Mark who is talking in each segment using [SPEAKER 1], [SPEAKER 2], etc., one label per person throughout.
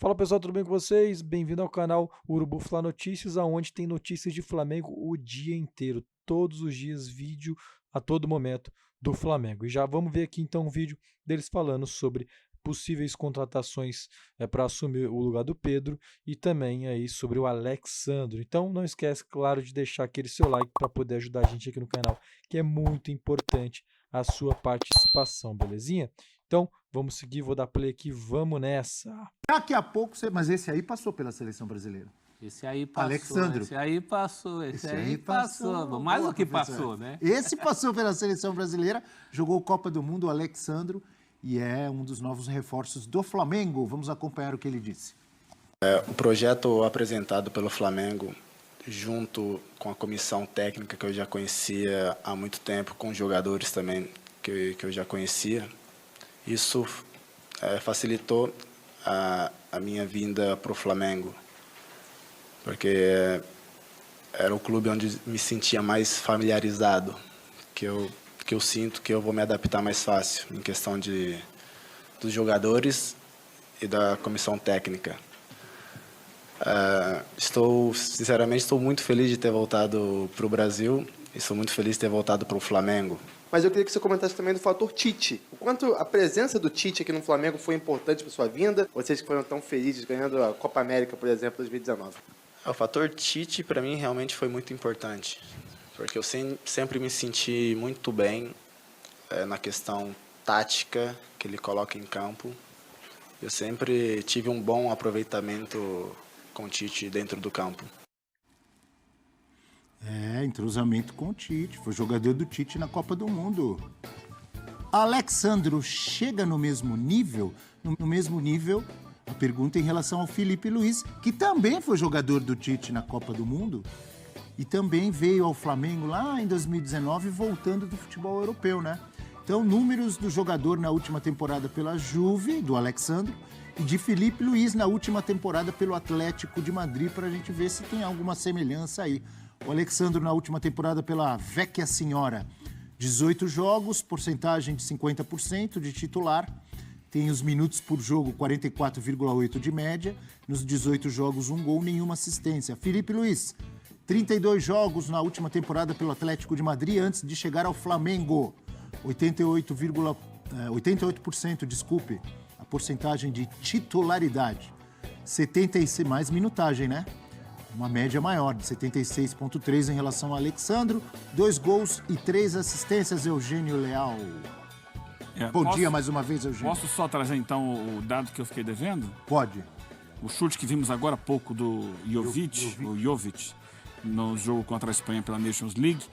[SPEAKER 1] Fala pessoal, tudo bem com vocês? Bem-vindo ao canal Urubu Fla Notícias, aonde tem notícias de Flamengo o dia inteiro, todos os dias, vídeo a todo momento do Flamengo. E já vamos ver aqui então um vídeo deles falando sobre possíveis contratações para assumir o lugar do Pedro e também aí sobre o Alexandro. Então não esquece, claro, de deixar aquele seu like para poder ajudar a gente aqui no canal, que é muito importante a sua participação, belezinha? Então vamos seguir, vou dar play aqui, vamos nessa!
[SPEAKER 2] Daqui a pouco, mas esse aí passou pela seleção brasileira.
[SPEAKER 3] Esse aí passou,
[SPEAKER 2] Alexandro.
[SPEAKER 3] esse aí passou, esse aí passou. Mais
[SPEAKER 2] Boa,
[SPEAKER 3] do que
[SPEAKER 2] professor.
[SPEAKER 3] passou, né?
[SPEAKER 2] Esse passou pela seleção brasileira, jogou Copa do Mundo, o Alexandro, e é um dos novos reforços do Flamengo. Vamos acompanhar o que ele disse.
[SPEAKER 4] O projeto apresentado pelo Flamengo, junto com a comissão técnica que eu já conhecia há muito tempo, com jogadores também que eu já conhecia, isso facilitou a minha vinda para o Flamengo, porque era o clube onde me sentia mais familiarizado, que eu sinto que eu vou me adaptar mais fácil em questão dos jogadores e da comissão técnica. Sinceramente, estou muito feliz de ter voltado para o Brasil e sou muito feliz de ter voltado para o Flamengo.
[SPEAKER 5] Mas eu queria que você comentasse também do fator Tite. O quanto a presença do Tite aqui no Flamengo foi importante para sua vinda? Vocês que foram tão felizes ganhando a Copa América, por exemplo, 2019.
[SPEAKER 4] O fator Tite, para mim, realmente foi muito importante, porque eu sempre me senti muito bem na questão tática que ele coloca em campo. Eu sempre tive um bom aproveitamento com o Tite dentro do campo.
[SPEAKER 2] Entrosamento com o Tite, foi jogador do Tite na Copa do Mundo. Alexandro chega no mesmo nível? No mesmo nível, a pergunta em relação ao Felipe Luiz, que também foi jogador do Tite na Copa do Mundo e também veio ao Flamengo lá em 2019, voltando do futebol europeu, né? Então, números do jogador na última temporada pela Juve, do Alexandro, e de Felipe Luiz na última temporada pelo Atlético de Madrid, para a gente ver se tem alguma semelhança aí. O Alexandro na última temporada pela Vecchia Signora, 18 jogos, porcentagem de 50% de titular, tem os minutos por jogo 44,8 de média, nos 18 jogos 1 gol, nenhuma assistência. Felipe Luiz, 32 jogos na última temporada pelo Atlético de Madrid antes de chegar ao Flamengo, 88%, desculpe, a porcentagem de titularidade, 76 mais minutagem, né? Uma média maior, de 76,3 em relação ao Alexandro. 2 gols e 3 assistências, Eugênio Leal. Bom dia mais uma vez, Eugênio.
[SPEAKER 6] Posso só trazer, então, o dado que eu fiquei devendo?
[SPEAKER 2] Pode.
[SPEAKER 6] O chute que vimos agora há pouco do Jovic, no jogo contra a Espanha pela Nations League.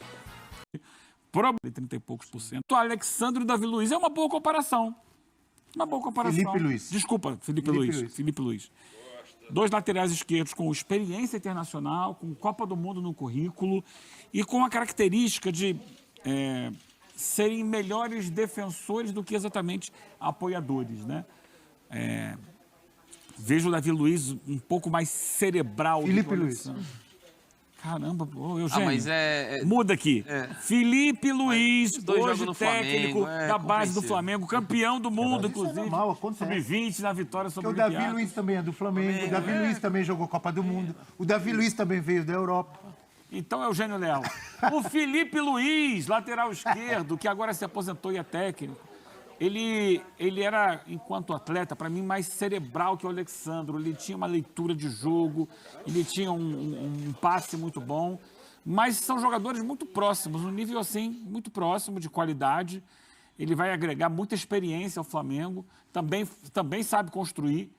[SPEAKER 6] Probablemente 30 e poucos %. O Alexandre e o Davi Luiz é uma boa comparação. Uma boa comparação.
[SPEAKER 2] Felipe Luiz.
[SPEAKER 6] Desculpa, Felipe Luiz. 2 laterais esquerdos com experiência internacional, com Copa do Mundo no currículo e com a característica de serem melhores defensores do que exatamente apoiadores, né? Vejo o Davi Luiz um pouco mais cerebral.
[SPEAKER 2] Felipe Luiz.
[SPEAKER 6] Caramba, Eugênio,
[SPEAKER 3] mas
[SPEAKER 6] muda aqui. Felipe Luiz,
[SPEAKER 3] dois
[SPEAKER 6] hoje
[SPEAKER 3] jogos no
[SPEAKER 6] técnico
[SPEAKER 3] Flamengo,
[SPEAKER 6] da base do
[SPEAKER 3] compreensível.
[SPEAKER 6] Flamengo, campeão do mundo,
[SPEAKER 2] Isso é
[SPEAKER 6] inclusive.
[SPEAKER 2] normal, acontece.
[SPEAKER 6] Sub-20 na vitória sobre
[SPEAKER 2] Porque
[SPEAKER 6] o
[SPEAKER 2] o Davi
[SPEAKER 6] Olympiacos.
[SPEAKER 2] Luiz também é do Flamengo, o Davi Luiz também jogou Copa do Mundo, o Davi Luiz também veio da Europa.
[SPEAKER 6] Então, Eugênio Leal. O Felipe Luiz, lateral esquerdo, que agora se aposentou e é técnico, ele era, enquanto atleta, para mim, mais cerebral que o Alexandro. Ele tinha uma leitura de jogo, ele tinha um passe muito bom, mas são jogadores muito próximos, um nível assim, muito próximo de qualidade. Ele vai agregar muita experiência ao Flamengo, também sabe construir.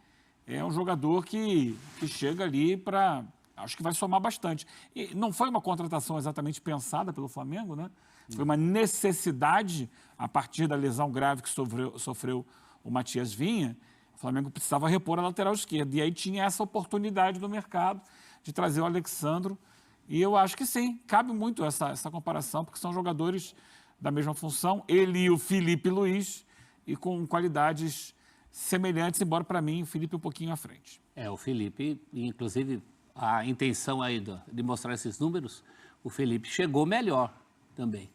[SPEAKER 6] É um jogador que chega ali para... Acho que vai somar bastante. E não foi uma contratação exatamente pensada pelo Flamengo, né? Foi uma necessidade, a partir da lesão grave que sofreu o Matias Vinha. O Flamengo precisava repor a lateral esquerda. E aí tinha essa oportunidade do mercado de trazer o Alexandro. E eu acho que sim, cabe muito essa comparação, porque são jogadores da mesma função. Ele e o Felipe Luiz, e com qualidades semelhantes, embora para mim o Felipe um pouquinho à frente.
[SPEAKER 3] O Felipe, inclusive, a intenção aí de mostrar esses números, o Felipe chegou melhor também.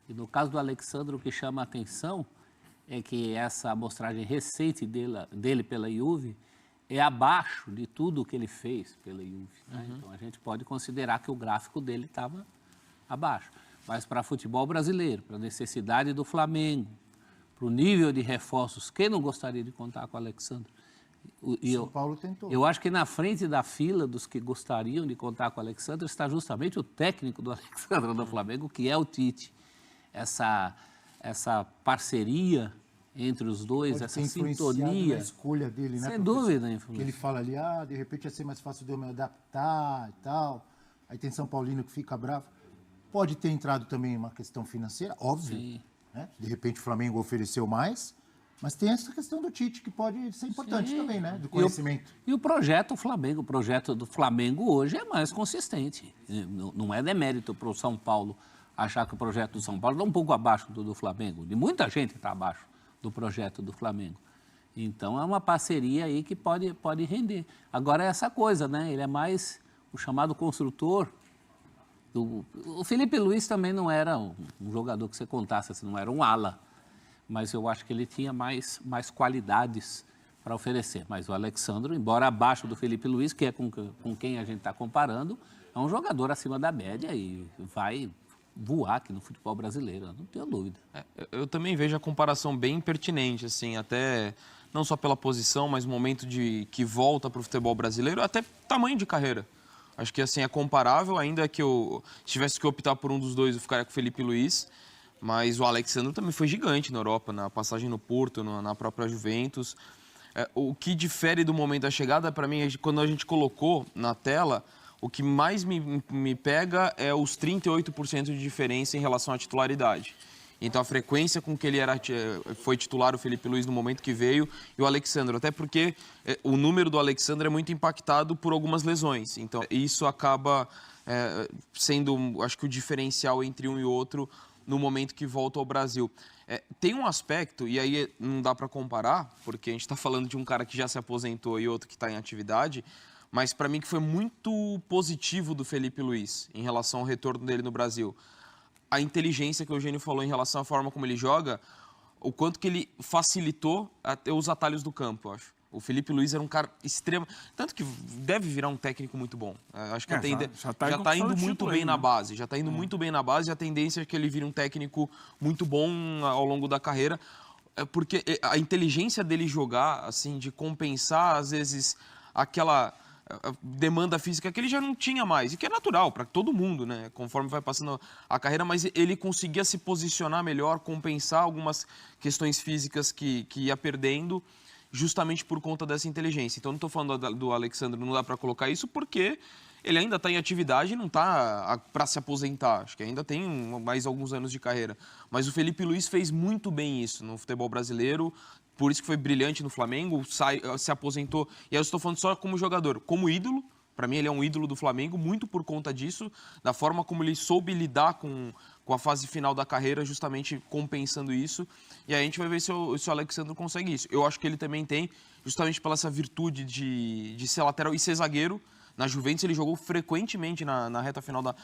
[SPEAKER 3] E no caso do Alexandre, o que chama a atenção é que essa amostragem recente dele pela Juve é abaixo de tudo o que ele fez pela Juve. Né? Então, a gente pode considerar que o gráfico dele estava abaixo. Mas para futebol brasileiro, para a necessidade do Flamengo, para o nível de reforços, quem não gostaria de contar com o Alex Sandro?
[SPEAKER 2] São Paulo tentou.
[SPEAKER 3] Eu acho que na frente da fila dos que gostariam de contar com o Alex Sandro está justamente o técnico do Alex Sandro do Flamengo, que é o Tite. Essa parceria entre os dois,
[SPEAKER 2] Pode
[SPEAKER 3] essa
[SPEAKER 2] ter influenciado
[SPEAKER 3] sintonia.
[SPEAKER 2] na escolha dele, né?
[SPEAKER 3] Sem
[SPEAKER 2] professor?
[SPEAKER 3] dúvida,
[SPEAKER 2] Que ele fala ali, de repente ia ser mais fácil de eu me adaptar e tal. Aí tem São Paulino que fica bravo. Pode ter entrado também uma questão financeira, óbvio.
[SPEAKER 3] Sim.
[SPEAKER 2] Né? De repente o Flamengo ofereceu mais, mas tem essa questão do Tite, que pode ser importante
[SPEAKER 3] Sim.
[SPEAKER 2] também, né? Do conhecimento.
[SPEAKER 3] E o projeto do Flamengo hoje é mais consistente. Não é demérito para o São Paulo achar que o projeto do São Paulo está um pouco abaixo do Flamengo. De muita gente está abaixo do projeto do Flamengo. Então, é uma parceria aí que pode render. Agora, é essa coisa, né? Ele é mais o chamado construtor. O Felipe Luiz também não era um jogador que você contasse, assim, não era um ala. Mas eu acho que ele tinha mais qualidades para oferecer. Mas o Alex Sandro, embora abaixo do Felipe Luiz, que é com quem a gente está comparando, é um jogador acima da média e vai voar aqui no futebol brasileiro, não tenho dúvida.
[SPEAKER 7] Eu também vejo a comparação bem pertinente, assim, até não só pela posição, mas o momento que volta para o futebol brasileiro, até tamanho de carreira. Acho que assim é comparável, ainda que eu tivesse que optar por um dos dois, eu ficaria com o Felipe Luiz, mas o Alex Sandro também foi gigante na Europa, na passagem no Porto, na própria Juventus. O que difere do momento da chegada, para mim, quando a gente colocou na tela, o que mais me pega é os 38% de diferença em relação à titularidade. Então, a frequência com que ele foi titular, o Felipe Luiz, no momento que veio, e o Alexandre. Até porque o número do Alexandre é muito impactado por algumas lesões. Então, isso acaba sendo, acho que, o diferencial entre um e outro no momento que volta ao Brasil. Tem um aspecto, e aí não dá para comparar, porque a gente está falando de um cara que já se aposentou e outro que está em atividade, mas para mim que foi muito positivo do Felipe Luiz em relação ao retorno dele no Brasil. A inteligência que o Eugênio falou em relação à forma como ele joga, o quanto que ele facilitou até os atalhos do campo, eu acho. O Felipe Luiz era um cara extremo, tanto que deve virar um técnico muito bom. Acho que já está indo muito bem na base, já está indo muito bem na base, e a tendência é que ele vire um técnico muito bom ao longo da carreira, porque a inteligência dele jogar, assim, de compensar às vezes aquela demanda física que ele já não tinha mais, e que é natural para todo mundo, né? Conforme vai passando a carreira, mas ele conseguia se posicionar melhor, compensar algumas questões físicas que ia perdendo, justamente por conta dessa inteligência. Então, não estou falando do Alexandre, não dá para colocar isso, porque ele ainda está em atividade e não está para se aposentar. Acho que ainda tem mais alguns anos de carreira. Mas o Felipe Luiz fez muito bem isso no futebol brasileiro, por isso que foi brilhante no Flamengo, se aposentou. E aí eu estou falando só como jogador, como ídolo. Para mim, ele é um ídolo do Flamengo, muito por conta disso, da forma como ele soube lidar com a fase final da carreira, justamente compensando isso. E aí a gente vai ver se o Alexandre consegue isso. Eu acho que ele também tem, justamente pela essa virtude de ser lateral e ser zagueiro. Na Juventus ele jogou frequentemente na reta final da...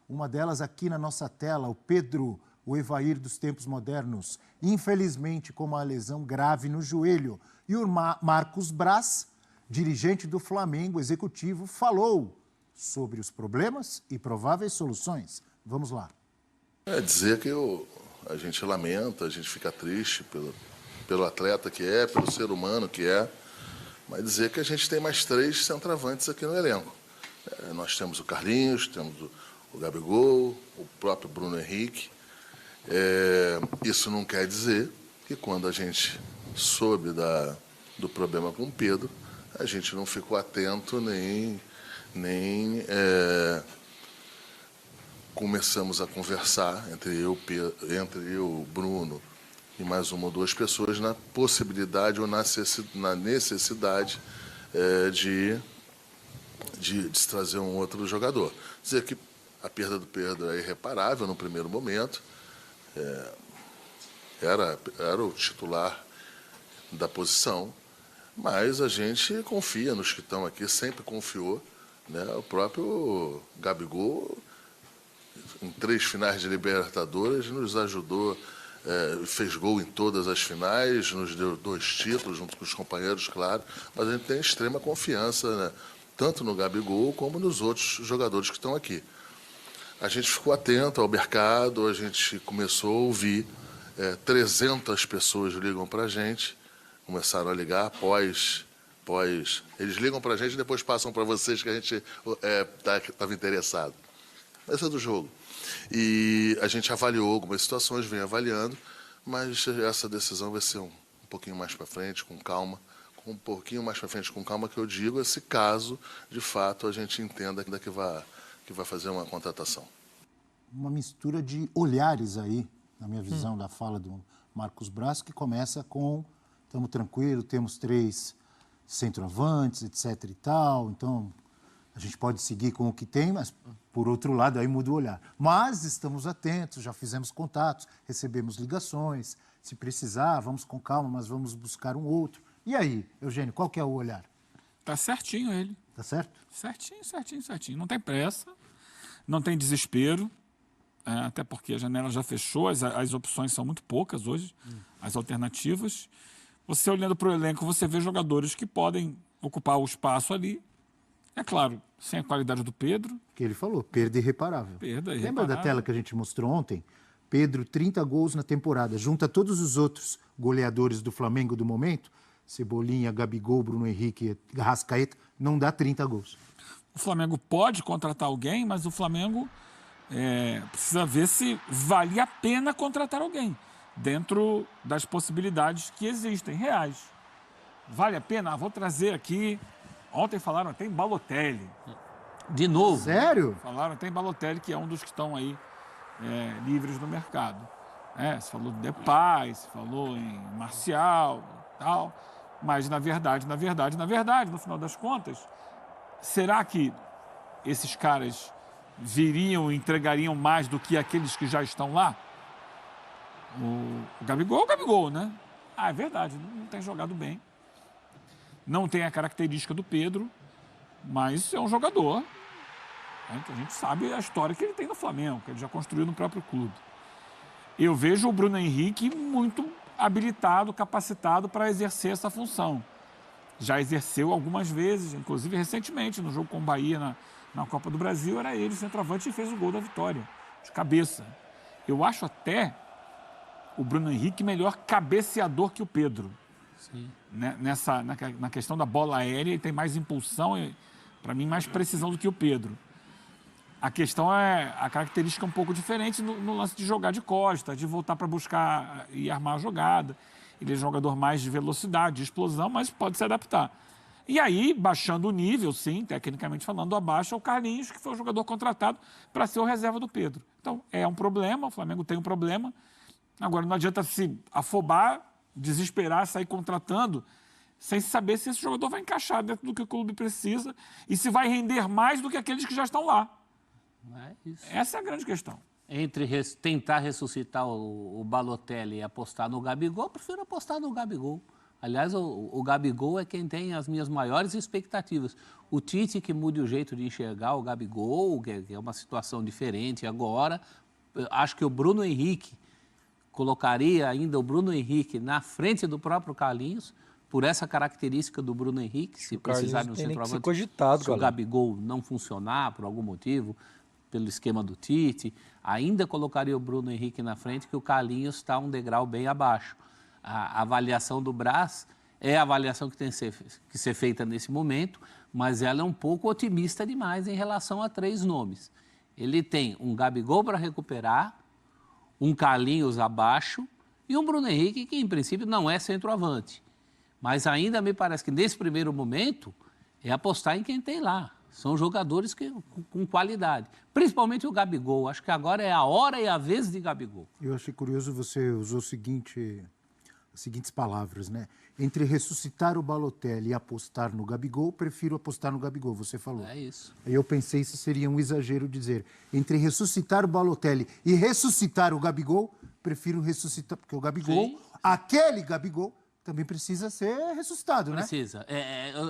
[SPEAKER 2] Uma delas aqui na nossa tela, o Pedro, o Evair dos tempos modernos, infelizmente com uma lesão grave no joelho. E o Marcos Braz, dirigente do Flamengo executivo, falou sobre os problemas e prováveis soluções. Vamos lá.
[SPEAKER 8] Dizer que a gente lamenta, a gente fica triste pelo atleta que é, pelo ser humano que é, mas dizer que a gente tem mais 3 centroavantes aqui no elenco. Nós temos o Carlinhos, temos o Gabigol, o próprio Bruno Henrique. Isso não quer dizer que quando a gente soube do problema com o Pedro, a gente não ficou atento nem começamos a conversar entre eu, o Bruno e mais uma ou duas pessoas na possibilidade ou na necessidade de se trazer um outro jogador. Dizer que a perda do Pedro é irreparável no primeiro momento. Era o titular da posição, mas a gente confia nos que estão aqui, sempre confiou, né? O próprio Gabigol, em 3 finais de Libertadores, nos ajudou fez gol em todas as finais, nos deu 2 títulos junto com os companheiros, claro, mas a gente tem extrema confiança, né, tanto no Gabigol como nos outros jogadores que estão aqui. A gente ficou atento ao mercado, a gente começou a ouvir, 300 pessoas ligam para a gente, começaram a ligar após eles ligam para a gente e depois passam para vocês que a gente estava interessado. Essa é do jogo. E a gente avaliou algumas situações, vem avaliando, mas essa decisão vai ser um pouquinho mais para frente, com calma, um pouquinho mais para frente, com calma, que eu digo, esse caso, de fato, a gente entenda que vai fazer uma contratação.
[SPEAKER 2] Uma mistura de olhares aí, na minha visão, da fala do Marcos Braz, que começa com: estamos tranquilos, temos 3 centroavantes, etc. e tal, então a gente pode seguir com o que tem, mas, por outro lado, aí muda o olhar. Mas estamos atentos, já fizemos contatos, recebemos ligações, se precisar, vamos com calma, mas vamos buscar um outro. E aí, Eugênio, qual que é o olhar?
[SPEAKER 6] Tá certinho ele.
[SPEAKER 2] Tá certo?
[SPEAKER 6] Certinho. Não tem pressa, não tem desespero, até porque a janela já fechou, as opções são muito poucas hoje, as alternativas. Você olhando para o elenco, você vê jogadores que podem ocupar o espaço ali. É claro, sem a qualidade do Pedro.
[SPEAKER 2] Que ele falou, perda irreparável.
[SPEAKER 6] Perda irreparável.
[SPEAKER 2] Lembra da tela que a gente mostrou ontem? Pedro, 30 gols na temporada. Junta todos os outros goleadores do Flamengo do momento, Cebolinha, Gabigol, Bruno Henrique, Arrascaeta, não dá 30 gols.
[SPEAKER 6] O Flamengo pode contratar alguém, mas o Flamengo precisa ver se vale a pena contratar alguém, dentro das possibilidades que existem, reais. Vale a pena? Vou trazer aqui... Ontem falaram até em Balotelli.
[SPEAKER 3] De novo?
[SPEAKER 2] Sério?
[SPEAKER 6] Falaram até em Balotelli, que é um dos que estão aí livres no mercado. Se falou de Depay, se falou em Marcial e tal. Mas, na verdade, no final das contas, será que esses caras viriam e entregariam mais do que aqueles que já estão lá? O Gabigol, né? É verdade, não tem jogado bem. Não tem a característica do Pedro, mas é um jogador. A gente sabe a história que ele tem no Flamengo, que ele já construiu no próprio clube. Eu vejo o Bruno Henrique muito habilitado, capacitado para exercer essa função. Já exerceu algumas vezes, inclusive recentemente, no jogo com o Bahia na Copa do Brasil, era ele, centroavante, e fez o gol da vitória, de cabeça. Eu acho até o Bruno Henrique melhor cabeceador que o Pedro.
[SPEAKER 3] Sim.
[SPEAKER 6] Na questão da bola aérea, ele tem mais impulsão e, para mim, mais precisão do que o Pedro. A questão é a característica um pouco diferente no lance de jogar de costa, de voltar para buscar e armar a jogada. Ele é um jogador mais de velocidade, de explosão, mas pode se adaptar. E aí, baixando o nível, sim, tecnicamente falando, abaixo é o Carlinhos, que foi o jogador contratado para ser o reserva do Pedro. Então, é um problema, o Flamengo tem um problema. Agora, não adianta se afobar, desesperar, sair contratando, sem saber se esse jogador vai encaixar dentro do que o clube precisa e se vai render mais do que aqueles que já estão lá. Essa é a grande questão.
[SPEAKER 3] Entre tentar ressuscitar o Balotelli e apostar no Gabigol, eu prefiro apostar no Gabigol. Aliás, o Gabigol é quem tem as minhas maiores expectativas. O Tite que mude o jeito de enxergar o Gabigol, que é uma situação diferente agora. Eu acho que o Bruno Henrique, colocaria ainda o Bruno Henrique na frente do próprio Carlinhos, por essa característica do Bruno Henrique, se precisar de um centroavante, se o Gabigol não funcionar por algum motivo, pelo esquema do Tite, ainda colocaria o Bruno Henrique na frente, que o Carlinhos está um degrau bem abaixo. A avaliação do Braz é a avaliação que tem que ser feita nesse momento, mas ela é um pouco otimista demais em relação a 3 nomes. Ele tem um Gabigol para recuperar, um Carlinhos abaixo e um Bruno Henrique que, em princípio, não é centroavante. Mas ainda me parece que, nesse primeiro momento, é apostar em quem tem lá. São jogadores com qualidade. Principalmente o Gabigol. Acho que agora é a hora e a vez de Gabigol.
[SPEAKER 2] Eu achei curioso, você usou as seguintes palavras, né? Entre ressuscitar o Balotelli e apostar no Gabigol, prefiro apostar no Gabigol, você falou.
[SPEAKER 3] É isso.
[SPEAKER 2] Aí eu pensei se seria um exagero dizer, entre ressuscitar o Balotelli e ressuscitar o Gabigol, prefiro ressuscitar, porque o Gabigol,
[SPEAKER 3] Sim.
[SPEAKER 2] aquele Gabigol, também precisa ser ressuscitado, né?
[SPEAKER 3] Precisa.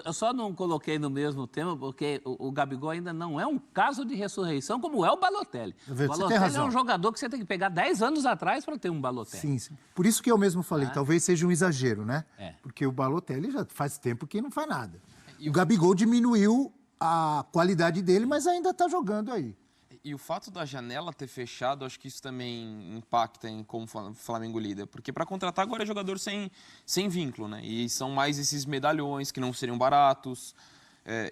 [SPEAKER 3] Eu só não coloquei no mesmo tema porque o Gabigol ainda não é um caso de ressurreição como é o Balotelli. O
[SPEAKER 2] Você tem
[SPEAKER 3] Balotelli é
[SPEAKER 2] razão.
[SPEAKER 3] um jogador que você tem que pegar 10 anos atrás para ter um Balotelli.
[SPEAKER 2] Sim, sim. Por isso que eu mesmo falei, talvez seja um exagero, né?
[SPEAKER 3] É.
[SPEAKER 2] Porque o Balotelli já faz tempo que não faz nada. O Gabigol diminuiu a qualidade dele, mas ainda está jogando aí.
[SPEAKER 7] E o fato da janela ter fechado, acho que isso também impacta em como o Flamengo lida. Porque para contratar agora é jogador sem vínculo, né? E são mais esses medalhões que não seriam baratos.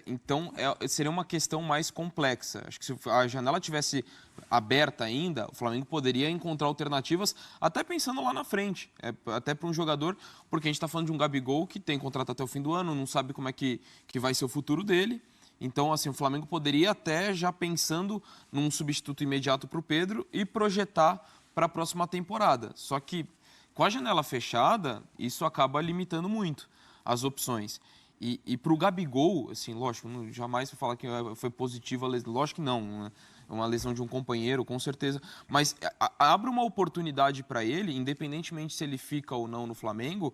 [SPEAKER 7] Então, seria uma questão mais complexa. Acho que se a janela tivesse aberta ainda, o Flamengo poderia encontrar alternativas, até pensando lá na frente. Até para um jogador, porque a gente está falando de um Gabigol que tem contrato até o fim do ano, não sabe como é que vai ser o futuro dele. Então, assim, o Flamengo poderia até já pensando num substituto imediato para o Pedro e projetar para a próxima temporada. Só que com a janela fechada, isso acaba limitando muito as opções. E para o Gabigol, assim, lógico, jamais vou falar que foi positiva a lesão, lógico que não, né? Uma lesão de um companheiro, com certeza, mas abre uma oportunidade para ele, independentemente se ele fica ou não no Flamengo,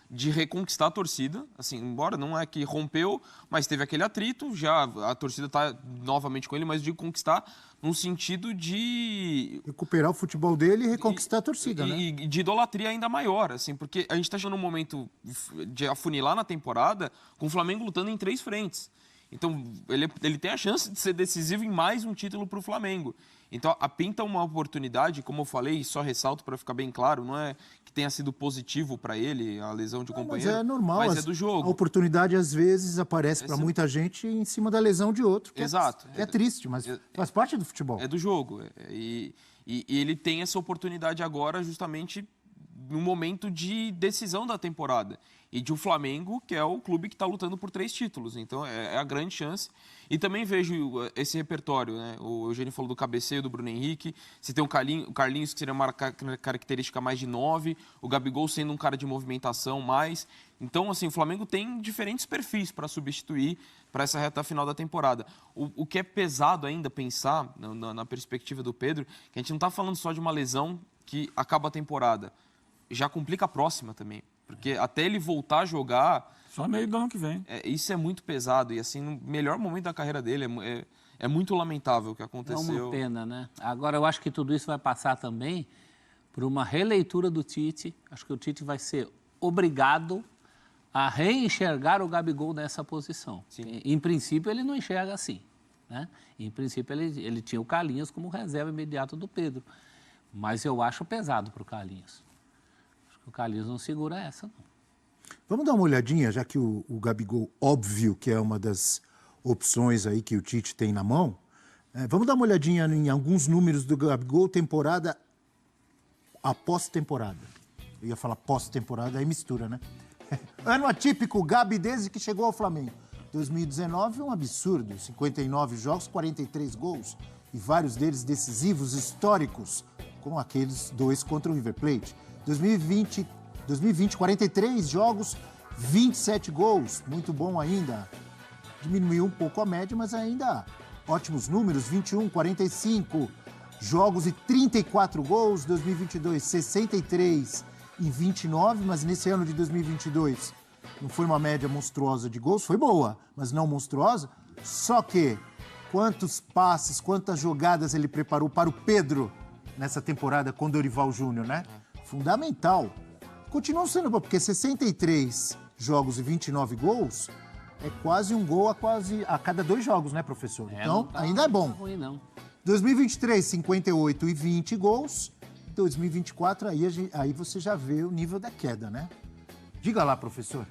[SPEAKER 7] de reconquistar a torcida, assim, embora não é que rompeu, mas teve aquele atrito, já a torcida está novamente com ele, mas de conquistar no sentido de
[SPEAKER 2] Recuperar o futebol dele e reconquistar a torcida, né?
[SPEAKER 7] E de idolatria ainda maior, assim, porque a gente está chegando num momento de afunilar na temporada com o Flamengo lutando em 3 frentes. Então, ele tem a chance de ser decisivo em mais um título para o Flamengo. Então, pinta uma oportunidade, como eu falei, só ressalto para ficar bem claro, não é que tenha sido positivo para ele a lesão de um companheiro,
[SPEAKER 2] Mas é normal,
[SPEAKER 7] mas é do jogo.
[SPEAKER 2] A oportunidade, às vezes, aparece para muita gente em cima da lesão de outro.
[SPEAKER 7] Exato.
[SPEAKER 2] É triste, mas faz parte do futebol.
[SPEAKER 7] É do jogo. E ele tem essa oportunidade agora justamente no momento de decisão da temporada. E de um Flamengo, que é o clube que está lutando por 3 títulos. Então, é a grande chance. E também vejo esse repertório, né? O Eugênio falou do cabeceio do Bruno Henrique. Você tem o Carlinhos, que seria uma característica mais de 9. O Gabigol sendo um cara de movimentação mais. Então, assim, o Flamengo tem diferentes perfis para substituir para essa reta final da temporada. O que é pesado ainda pensar, na perspectiva do Pedro, que a gente não está falando só de uma lesão que acaba a temporada. Já complica a próxima também. Porque até ele voltar a jogar...
[SPEAKER 6] Só meio do ano que vem.
[SPEAKER 7] Isso é muito pesado. E assim, no melhor momento da carreira dele, é muito lamentável o que aconteceu.
[SPEAKER 3] É uma pena, né? Agora, eu acho que tudo isso vai passar também por uma releitura do Tite. Acho que o Tite vai ser obrigado a reenxergar o Gabigol nessa posição.
[SPEAKER 7] Sim.
[SPEAKER 3] Em princípio, ele não enxerga assim, né? Em princípio, ele tinha o Carlinhos como reserva imediata do Pedro. Mas eu acho pesado para o Carlinhos. O Carlinhos não segura essa, não.
[SPEAKER 2] Vamos dar uma olhadinha, já que o Gabigol, óbvio que é uma das opções aí que o Tite tem na mão. Vamos dar uma olhadinha em alguns números do Gabigol, temporada após temporada. Eu ia falar pós-temporada, aí mistura, né? Ano atípico, Gabi desde que chegou ao Flamengo. 2019 um absurdo, 59 jogos, 43 gols e vários deles decisivos, históricos, como aqueles 2 contra o River Plate. 2020, 43 jogos, 27 gols, muito bom ainda. Diminuiu um pouco a média, mas ainda ótimos números, 21, 45 jogos e 34 gols. 2022, 63 e 29, mas nesse ano de 2022 não foi uma média monstruosa de gols, foi boa, mas não monstruosa. Só que quantos passes, quantas jogadas ele preparou para o Pedro nessa temporada com Dorival Júnior, né? Fundamental. Continua sendo bom, porque 63 jogos e 29 gols é quase um gol a cada 2 jogos, né, professor? Então, ainda é bom.
[SPEAKER 3] Não tá ruim, não.
[SPEAKER 2] 2023, 58 e 20 gols. 2024, aí você já vê o nível da queda, né? Diga lá, professor.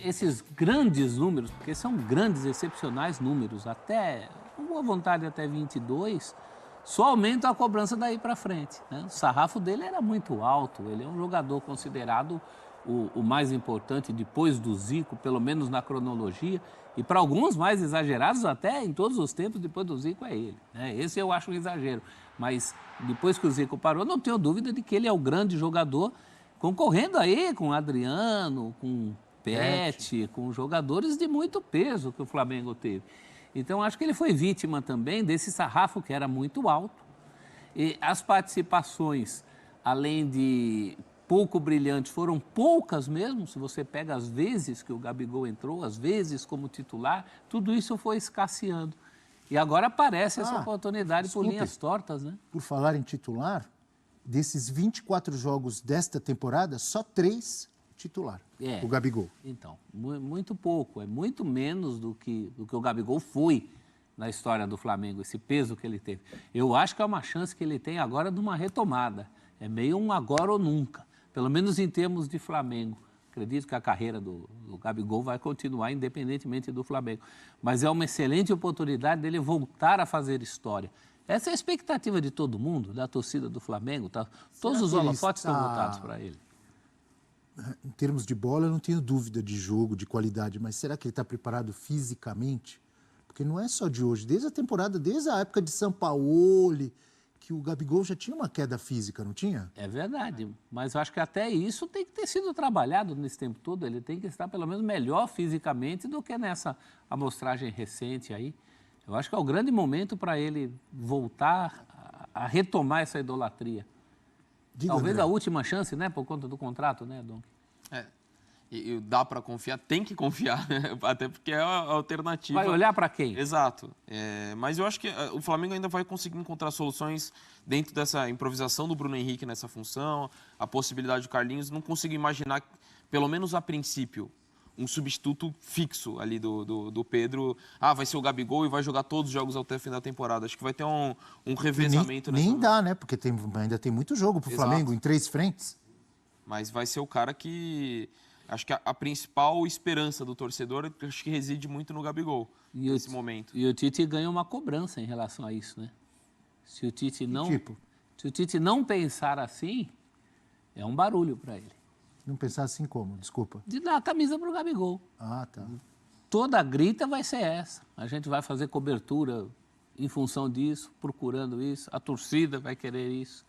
[SPEAKER 3] Esses grandes números, porque são grandes, excepcionais números, até, com boa vontade, até 22... só aumenta a cobrança daí para frente, né? O sarrafo dele era muito alto, ele é um jogador considerado o mais importante depois do Zico, pelo menos na cronologia, e para alguns mais exagerados até em todos os tempos depois do Zico é ele, né? Esse eu acho um exagero, mas depois que o Zico parou, não tenho dúvida de que ele é o grande jogador, concorrendo aí com Adriano, com Pet, com jogadores de muito peso que o Flamengo teve. Então, acho que ele foi vítima também desse sarrafo que era muito alto. E as participações, além de pouco brilhantes foram poucas mesmo, se você pega as vezes que o Gabigol entrou, as vezes como titular, tudo isso foi escasseando. E agora aparece essa oportunidade por linhas tortas, né?
[SPEAKER 2] Por falar em titular, desses 24 jogos desta temporada, só 3 titular, o Gabigol.
[SPEAKER 3] Então, muito pouco, é muito menos do que o Gabigol foi na história do Flamengo, esse peso que ele teve. Eu acho que é uma chance que ele tem agora de uma retomada. É meio um agora ou nunca, pelo menos em termos de Flamengo. Acredito que a carreira do Gabigol vai continuar independentemente do Flamengo. Mas é uma excelente oportunidade dele voltar a fazer história. Essa é a expectativa de todo mundo, da torcida do Flamengo. Tá? Todos os holofotes estão voltados para ele.
[SPEAKER 2] Em termos de bola, eu não tenho dúvida de jogo, de qualidade, mas será que ele está preparado fisicamente? Porque não é só de hoje, desde a temporada, desde a época de Sampaoli, que o Gabigol já tinha uma queda física, não tinha?
[SPEAKER 3] É verdade, mas eu acho que até isso tem que ter sido trabalhado nesse tempo todo. Ele tem que estar pelo menos melhor fisicamente do que nessa amostragem recente aí. Eu acho que é o grande momento para ele voltar a retomar essa idolatria.
[SPEAKER 2] Diga,
[SPEAKER 3] Talvez
[SPEAKER 2] André.
[SPEAKER 3] a última chance, né, por conta do contrato, né, Dom?
[SPEAKER 7] E dá para confiar, tem que confiar, né? Até porque é a alternativa.
[SPEAKER 3] Vai olhar para quem?
[SPEAKER 7] Exato. Mas eu acho que o Flamengo ainda vai conseguir encontrar soluções dentro dessa improvisação do Bruno Henrique nessa função, a possibilidade do Carlinhos. Não consigo imaginar, pelo menos a princípio, um substituto fixo ali do Pedro. Vai ser o Gabigol e vai jogar todos os jogos até o fim da temporada. Acho que vai ter um revezamento.
[SPEAKER 2] Nem dá, né? Porque ainda tem muito jogo pro Flamengo, em 3 frentes.
[SPEAKER 7] Mas vai ser o cara que... Acho que a principal esperança do torcedor, acho que reside muito no Gabigol, nesse momento.
[SPEAKER 3] E o Tite ganha uma cobrança em relação a isso, né? Se o Tite não pensar assim, é um barulho para ele.
[SPEAKER 2] Não pensar assim como? Desculpa.
[SPEAKER 3] De dar a camisa para o Gabigol.
[SPEAKER 2] Ah, tá.
[SPEAKER 3] Toda a grita vai ser essa. A gente vai fazer cobertura em função disso, procurando isso. A torcida vai querer isso.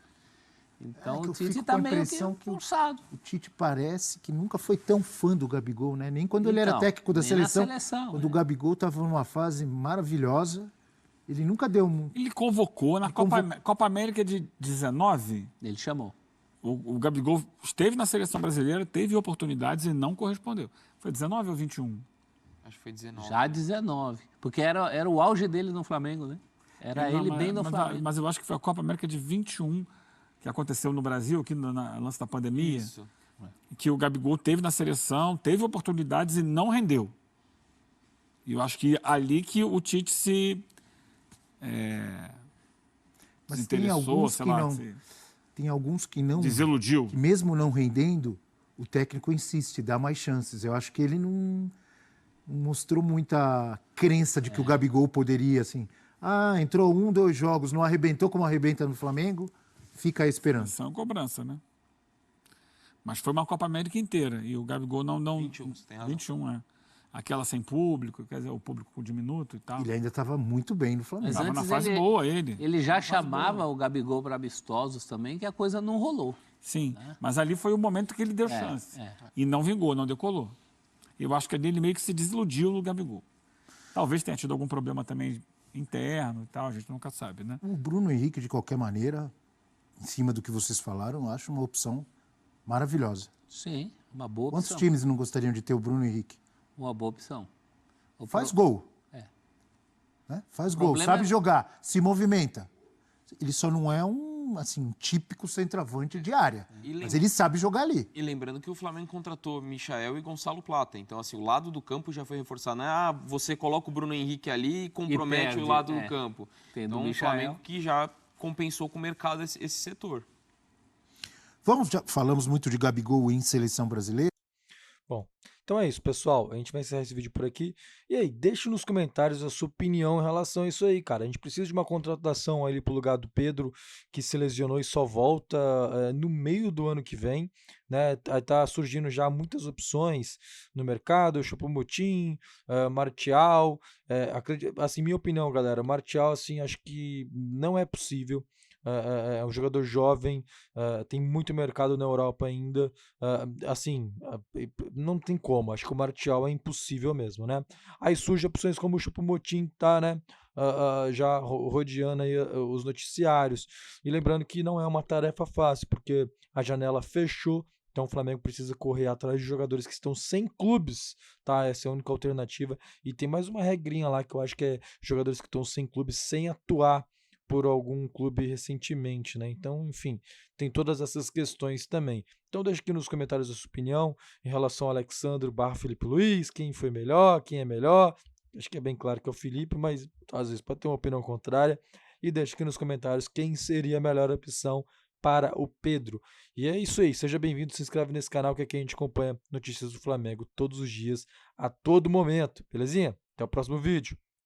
[SPEAKER 3] Então o Tite está meio que pulsado.
[SPEAKER 2] O Tite parece que nunca foi tão fã do Gabigol, né? Nem quando ele era técnico da seleção. Quando o Gabigol estava numa fase maravilhosa, ele nunca deu um...
[SPEAKER 6] Ele convocou na Copa América de 19.
[SPEAKER 3] Ele chamou.
[SPEAKER 6] O Gabigol esteve na seleção brasileira, teve oportunidades e não correspondeu. Foi 19 ou 21?
[SPEAKER 7] Acho que foi 19.
[SPEAKER 3] Já 19. Porque era o auge dele no Flamengo, né? Bem no Flamengo.
[SPEAKER 6] Mas eu acho que foi a Copa América de 21, que aconteceu no Brasil, aqui no lance da pandemia.
[SPEAKER 7] Isso.
[SPEAKER 6] Que o Gabigol teve na seleção, teve oportunidades e não rendeu. E eu acho que ali que o Tite se
[SPEAKER 2] Mas
[SPEAKER 6] interessou,
[SPEAKER 2] tem alguns que não...
[SPEAKER 6] Desiludiu.
[SPEAKER 2] Que mesmo não rendendo, o técnico insiste, dá mais chances. Eu acho que ele não mostrou muita crença de que o Gabigol poderia, assim... entrou 1, 2 jogos, não arrebentou como arrebenta no Flamengo, fica a esperança.
[SPEAKER 6] São cobrança, né? Mas foi uma Copa América inteira. E o Gabigol não...
[SPEAKER 7] 21, você tem razão.
[SPEAKER 6] 21, Aquela sem público, quer dizer, o público diminuto e tal.
[SPEAKER 2] Ele ainda estava muito bem no Flamengo.
[SPEAKER 6] Estava na fase boa, ele.
[SPEAKER 3] Ele já chamava o Gabigol para amistosos também, que a coisa não rolou.
[SPEAKER 6] Sim, mas ali foi o momento que ele deu chance. E não vingou, não decolou. Eu acho que ali ele meio que se desiludiu no Gabigol. Talvez tenha tido algum problema também interno e tal, a gente nunca sabe, né?
[SPEAKER 2] O Bruno Henrique, de qualquer maneira, em cima do que vocês falaram, eu acho uma opção maravilhosa.
[SPEAKER 3] Sim, uma boa opção.
[SPEAKER 2] Quantos times não gostariam de ter o Bruno Henrique?
[SPEAKER 3] Uma boa opção.
[SPEAKER 2] Faz gol. Né? Faz gol, sabe jogar, se movimenta. Ele só não é um típico centroavante de área, mas ele sabe jogar ali.
[SPEAKER 7] E lembrando que o Flamengo contratou Michael e Gonçalo Plata. Então, assim, o lado do campo já foi reforçado. Não é, você coloca o Bruno Henrique ali e compromete o lado do campo. Então, o Flamengo que já compensou com o mercado esse setor.
[SPEAKER 2] Já falamos muito de Gabigol em seleção brasileira.
[SPEAKER 1] Bom, então é isso, pessoal. A gente vai encerrar esse vídeo por aqui. E aí, deixe nos comentários a sua opinião em relação a isso aí, cara. A gente precisa de uma contratação ali pro lugar do Pedro, que se lesionou e só volta no meio do ano que vem, né? Tá surgindo já muitas opções no mercado, Choupo-Moting, Martial. Assim, minha opinião, galera, Martial, assim, acho que não é possível é um jogador jovem, tem muito mercado na Europa ainda, assim, não tem como, acho que o Martial é impossível mesmo, né? Aí surgem opções como o Choupo-Moting, tá, né? Já rodeando aí os noticiários. E lembrando que não é uma tarefa fácil, porque a janela fechou, então o Flamengo precisa correr atrás de jogadores que estão sem clubes, tá? Essa é a única alternativa. E tem mais uma regrinha lá que eu acho que é jogadores que estão sem clubes sem atuar por algum clube recentemente, né? Então, enfim, tem todas essas questões também. Então deixa aqui nos comentários a sua opinião em relação ao Alexandre / Felipe Luiz, quem foi melhor, quem é melhor. Acho que é bem claro que é o Felipe, mas às vezes pode ter uma opinião contrária. E deixa aqui nos comentários quem seria a melhor opção para o Pedro. E é isso aí, seja bem-vindo, se inscreve nesse canal que aqui a gente acompanha notícias do Flamengo todos os dias, a todo momento, belezinha? Até o próximo vídeo.